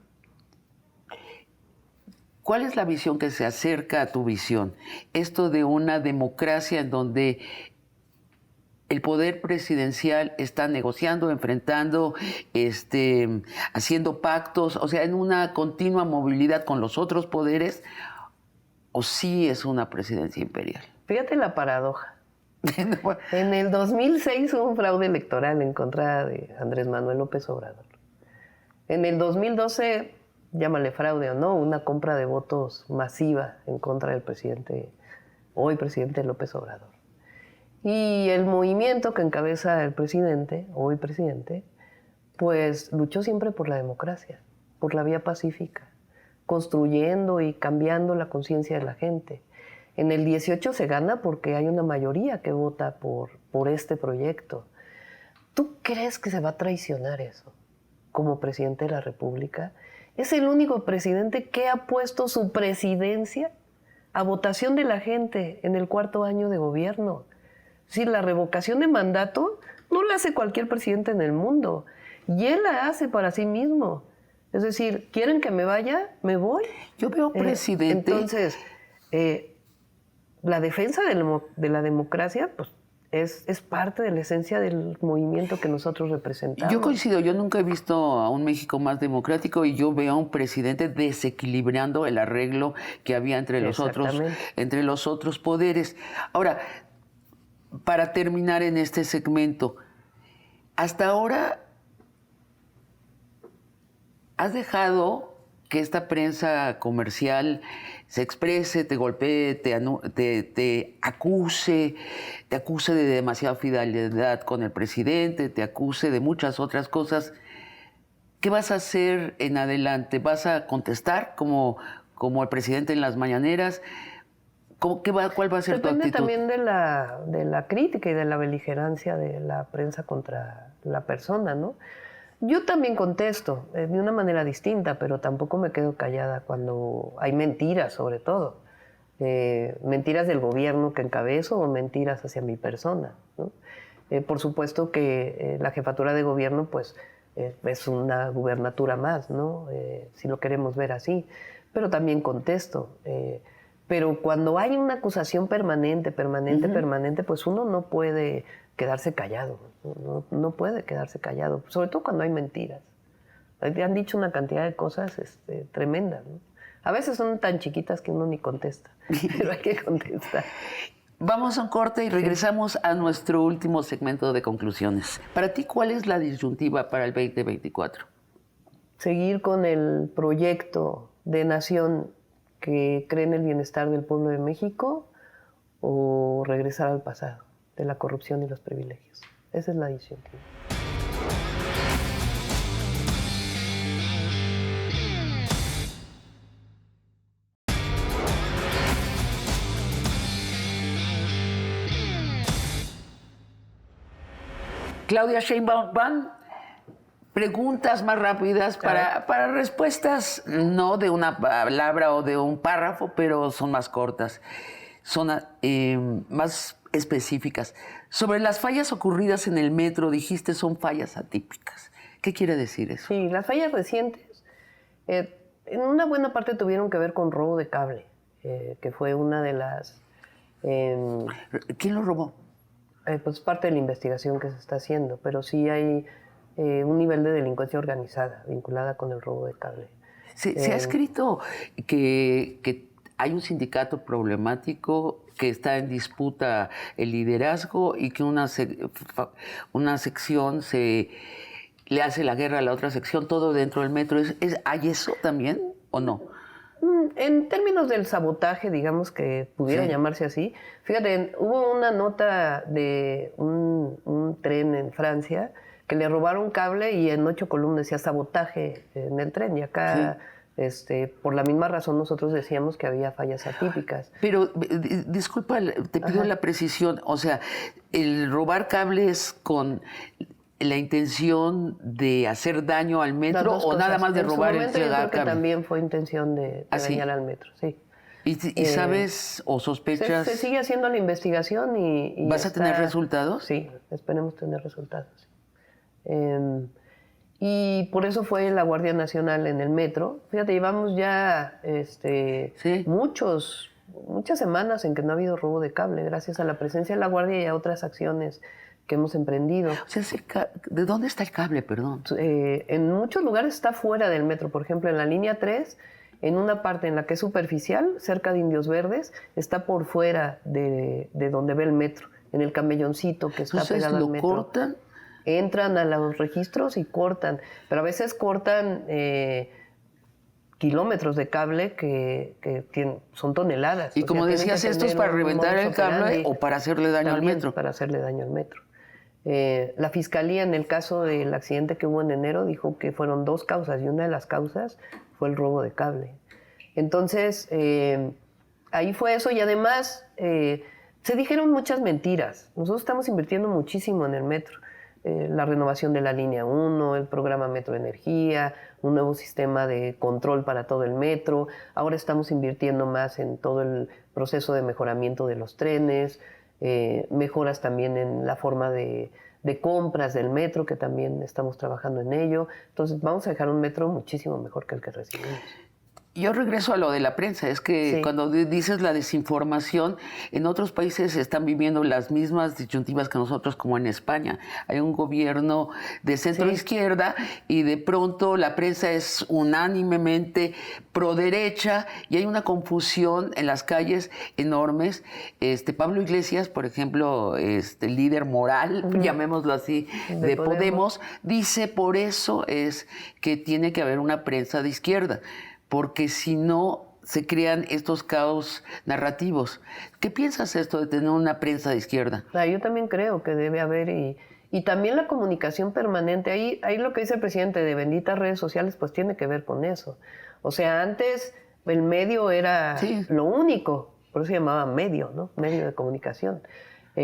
¿cuál es la visión que se acerca a tu visión? Esto de una democracia en donde el poder presidencial está negociando, enfrentando, haciendo pactos, o sea, en una continua movilidad con los otros poderes, o sí es una presidencia imperial. Fíjate la paradoja. En el 2006 hubo un fraude electoral en contra de Andrés Manuel López Obrador. En el 2012, llámale fraude o no, una compra de votos masiva en contra del presidente, hoy presidente López Obrador. Y el movimiento que encabeza el presidente, hoy presidente, pues luchó siempre por la democracia, por la vía pacífica, construyendo y cambiando la conciencia de la gente. En el 18 se gana porque hay una mayoría que vota por este proyecto. ¿Tú crees que se va a traicionar eso como presidente de la República? Es el único presidente que ha puesto su presidencia a votación de la gente en el 4º año de gobierno. Es decir, la revocación de mandato no la hace cualquier presidente en el mundo. Y él la hace para sí mismo. Es decir, ¿quieren que me vaya? Me voy. Yo veo presidente... Entonces, la defensa de la democracia, pues, es parte de la esencia del movimiento que nosotros representamos. Yo coincido, yo nunca he visto a un México más democrático y yo veo a un presidente desequilibrando el arreglo que había entre los otros poderes. Ahora, para terminar en este segmento, hasta ahora has dejado que esta prensa comercial se exprese, te golpee, te acuse de demasiada fidelidad con el presidente, te acuse de muchas otras cosas. ¿Qué vas a hacer en adelante? ¿Vas a contestar como el presidente en las mañaneras? ¿Cuál va a ser tu actitud? Depende también de la crítica y de la beligerancia de la prensa contra la persona, ¿no? Yo también contesto de una manera distinta, pero tampoco me quedo callada cuando hay mentiras, sobre todo. Mentiras del gobierno que encabezo o mentiras hacia mi persona, ¿no? Por supuesto que la jefatura de gobierno pues, es una gubernatura más, ¿no? Si lo queremos ver así. Pero también contesto. Pero cuando hay una acusación permanente, pues uno no puede quedarse callado. No puede quedarse callado, sobre todo cuando hay mentiras. Han dicho una cantidad de cosas tremendas, ¿no? A veces son tan chiquitas que uno ni contesta, pero hay que contestar. Vamos a un corte y regresamos a nuestro último segmento de conclusiones. Para ti, ¿cuál es la disyuntiva para el 2024? Seguir con el proyecto de nación que cree en el bienestar del pueblo de México o regresar al pasado de la corrupción y los privilegios. Esa es la disyuntiva. Claudia Sheinbaum, van preguntas más rápidas para respuestas, no de una palabra o de un párrafo, pero son más cortas, son más específicas. Sobre las fallas ocurridas en el metro, dijiste son fallas atípicas. ¿Qué quiere decir eso? Sí, las fallas recientes, en una buena parte tuvieron que ver con robo de cable, que fue una de las... ¿Quién lo robó? Pues parte de la investigación que se está haciendo, pero sí hay un nivel de delincuencia organizada vinculada con el robo de cable. Se ha escrito que hay un sindicato problemático, que está en disputa el liderazgo y que una sección le hace la guerra a la otra sección, todo dentro del metro. ¿Hay eso también o no? En términos del sabotaje, digamos que pudiera llamarse así, fíjate, hubo una nota de un tren en Francia que le robaron cable y en 8 columnas decía sabotaje en el tren, y acá Por la misma razón nosotros decíamos que había fallas atípicas. Pero, disculpa, te pido la precisión. O sea, ¿el robar cables con la intención de hacer daño al metro o nada más de robar el cable? Yo creo que cable? también fue intención de dañar al metro, sí. ¿Y sabes o sospechas? Se sigue haciendo la investigación y ¿Vas a tener resultados? Sí, esperemos tener resultados. Y por eso fue la Guardia Nacional en el metro. Fíjate, llevamos ya muchas semanas en que no ha habido robo de cable, gracias a la presencia de la Guardia y a otras acciones que hemos emprendido. O sea, ¿de dónde está el cable, perdón? En muchos lugares está fuera del metro. Por ejemplo, en la línea 3, en una parte en la que es superficial, cerca de Indios Verdes, está por fuera de donde ve el metro, en el camelloncito que está pegado al metro. ¿Cortan? Entran a los registros y cortan, pero a veces cortan kilómetros de cable que son toneladas. Y como decías, ¿esto es para reventar el cable o para hacerle daño al metro? Para hacerle daño al metro. La Fiscalía, en el caso del accidente que hubo en enero, dijo que fueron 2 causas y una de las causas fue el robo de cable. Entonces, ahí fue eso y además se dijeron muchas mentiras. Nosotros estamos invirtiendo muchísimo en el metro. La renovación de la línea 1, el programa Metro Energía, un nuevo sistema de control para todo el metro. Ahora estamos invirtiendo más en todo el proceso de mejoramiento de los trenes, mejoras también en la forma de compras del metro, que también estamos trabajando en ello. Entonces vamos a dejar un metro muchísimo mejor que el que recibimos. Yo regreso a lo de la prensa, es que cuando dices la desinformación, en otros países están viviendo las mismas disyuntivas que nosotros, como en España. Hay un gobierno de centro-izquierda y de pronto la prensa es unánimemente pro-derecha y hay una confusión en las calles enormes. Pablo Iglesias, por ejemplo, líder moral, llamémoslo así, de Podemos, dice por eso es que tiene que haber una prensa de izquierda, porque si no se crean estos caos narrativos. ¿Qué piensas esto de tener una prensa de izquierda? Yo también creo que debe haber y también la comunicación permanente. Ahí lo que dice el presidente de benditas redes sociales pues tiene que ver con eso. O sea, antes el medio era lo único, por eso se llamaba medio, ¿no? Medio de comunicación.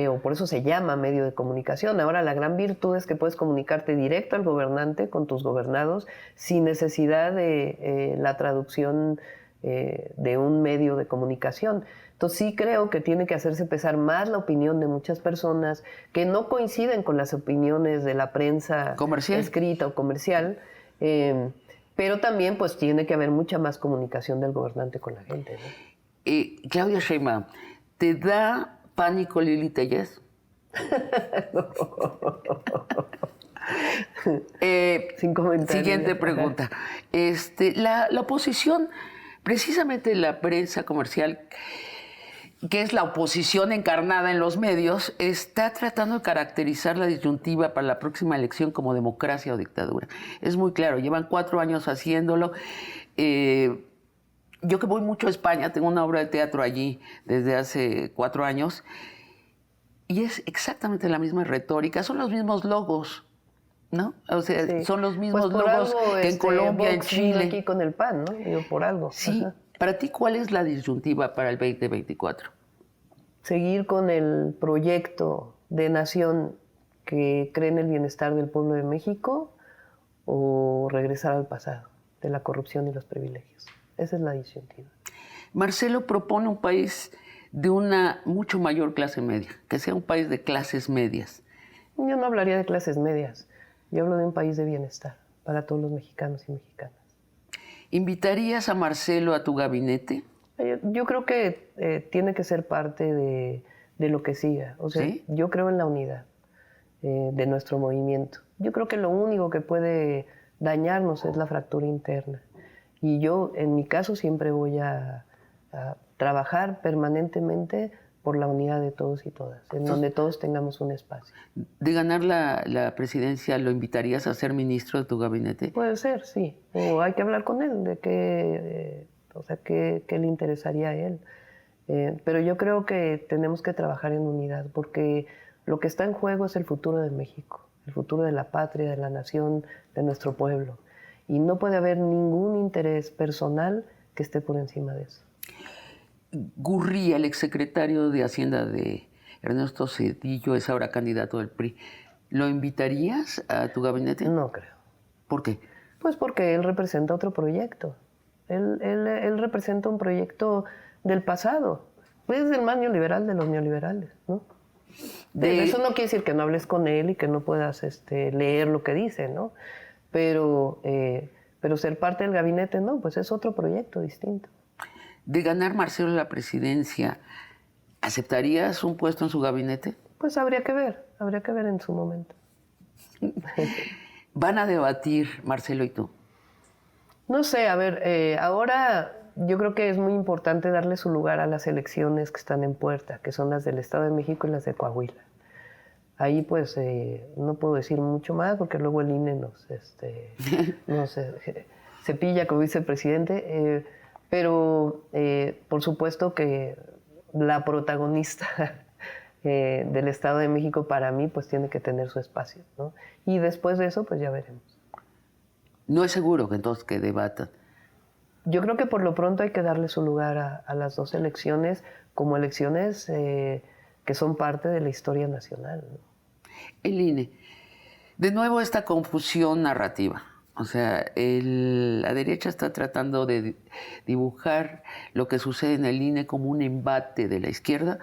O por eso se llama medio de comunicación. Ahora la gran virtud es que puedes comunicarte directo al gobernante con tus gobernados sin necesidad de la traducción de un medio de comunicación. Entonces sí creo que tiene que hacerse pesar más la opinión de muchas personas que no coinciden con las opiniones de la prensa escrita o comercial, pero también pues tiene que haber mucha más comunicación del gobernante con la gente, ¿no? Claudia Sheinbaum, ¿te da pánico Lili Téllez? Sin comentarios. Siguiente pregunta. La oposición, precisamente la prensa comercial, que es la oposición encarnada en los medios, está tratando de caracterizar la disyuntiva para la próxima elección como democracia o dictadura. Es muy claro, llevan 4 años haciéndolo. Yo que voy mucho a España, tengo una obra de teatro allí desde hace 4 años, y es exactamente la misma retórica, son los mismos logos, ¿no? O sea, son los mismos logos que en Colombia, en Chile. Aquí con el PAN, ¿no? Digo, por algo. Sí. Ajá. Para ti, ¿cuál es la disyuntiva para el 2024? Seguir con el proyecto de nación que cree en el bienestar del pueblo de México o regresar al pasado de la corrupción y los privilegios. Esa es la disyuntiva. Marcelo propone un país de una mucho mayor clase media, que sea un país de clases medias. Yo no hablaría de clases medias, yo hablo de un país de bienestar para todos los mexicanos y mexicanas. ¿Invitarías a Marcelo a tu gabinete? Yo creo que tiene que ser parte de lo que siga. O sea, ¿sí? Yo creo en la unidad de nuestro movimiento. Yo creo que lo único que puede dañarnos es la fractura interna. Y yo, en mi caso, siempre voy a trabajar permanentemente por la unidad de todos y todas, en donde todos tengamos un espacio. ¿De ganar la presidencia lo invitarías a ser ministro de tu gabinete? Puede ser, sí. O hay que hablar con él de qué le interesaría a él. Pero yo creo que tenemos que trabajar en unidad, porque lo que está en juego es el futuro de México, el futuro de la patria, de la nación, de nuestro pueblo. y no puede haber ningún interés personal que esté por encima de eso. Gurría, el exsecretario de Hacienda de Ernesto Zedillo, es ahora candidato del PRI. ¿Lo invitarías a tu gabinete? No creo. ¿Por qué? Pues porque él representa otro proyecto. Él representa un proyecto del pasado. Pues es el más neoliberal de los neoliberales, ¿no? Eso no quiere decir que no hables con él y que no puedas leer lo que dice, ¿no? Pero ser parte del gabinete, no, pues es otro proyecto distinto. De ganar Marcelo la presidencia, ¿aceptarías un puesto en su gabinete? Pues habría que ver en su momento. ¿Van a debatir Marcelo y tú? No sé, a ver, ahora yo creo que es muy importante darle su lugar a las elecciones que están en puerta, que son las del Estado de México y las de Coahuila. Ahí pues no puedo decir mucho más porque luego el INE nos cepilla como vicepresidente, pero por supuesto que la protagonista del Estado de México para mí pues tiene que tener su espacio, ¿no? Y después de eso pues ya veremos. No es seguro que entonces que debatan. Yo creo que por lo pronto hay que darle su lugar a las dos elecciones como elecciones que son parte de la historia nacional, ¿no? El INE. De nuevo esta confusión narrativa. O sea, la derecha está tratando de dibujar lo que sucede en el INE como un embate de la izquierda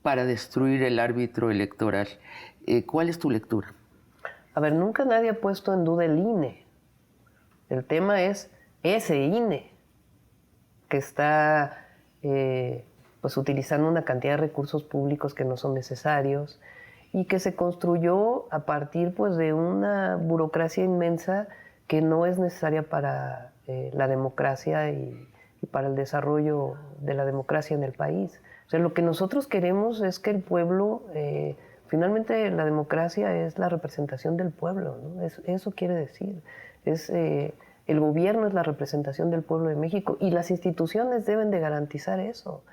para destruir el árbitro electoral. ¿Cuál es tu lectura? A ver, nunca nadie ha puesto en duda el INE. El tema es ese INE que está pues utilizando una cantidad de recursos públicos que no son necesarios y que se construyó a partir pues de una burocracia inmensa que no es necesaria para la democracia y para el desarrollo de la democracia en el país. O sea, lo que nosotros queremos es que el pueblo, finalmente la democracia es la representación del pueblo, ¿no? Eso quiere decir. El gobierno es la representación del pueblo de México y las instituciones deben de garantizar eso,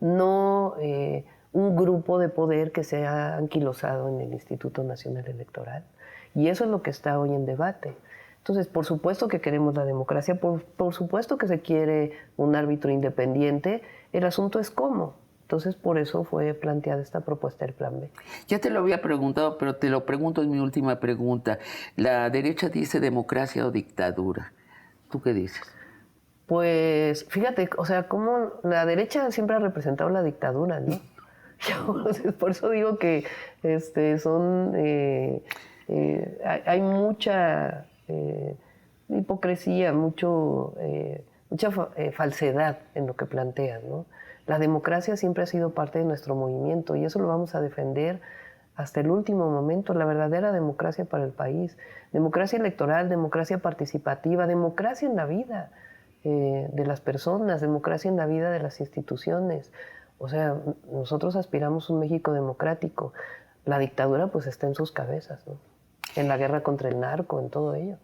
no un grupo de poder que se ha anquilosado en el Instituto Nacional Electoral. Y eso es lo que está hoy en debate. Entonces, por supuesto que queremos la democracia, por supuesto que se quiere un árbitro independiente, el asunto es cómo. Entonces, por eso fue planteada esta propuesta del Plan B. Ya te lo había preguntado, pero te lo pregunto en mi última pregunta. La derecha dice democracia o dictadura. ¿Tú qué dices? Pues, fíjate, o sea, como la derecha siempre ha representado la dictadura, ¿no? Por eso digo que hay mucha hipocresía, mucha falsedad en lo que plantean, ¿no? La democracia siempre ha sido parte de nuestro movimiento y eso lo vamos a defender hasta el último momento, la verdadera democracia para el país. Democracia electoral, democracia participativa, democracia en la vida de las personas, democracia en la vida de las instituciones. O sea, nosotros aspiramos a un México democrático. La dictadura pues está en sus cabezas, ¿no? En la guerra contra el narco, en todo ello.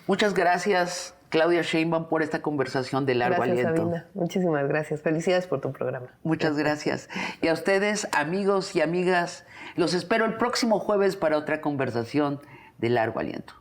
Muchas gracias, Claudia Sheinbaum, por esta conversación de largo aliento. Gracias, Sabina. Muchísimas gracias. Felicidades por tu programa. Muchas gracias. Y a ustedes, amigos y amigas, los espero el próximo jueves para otra conversación de largo aliento.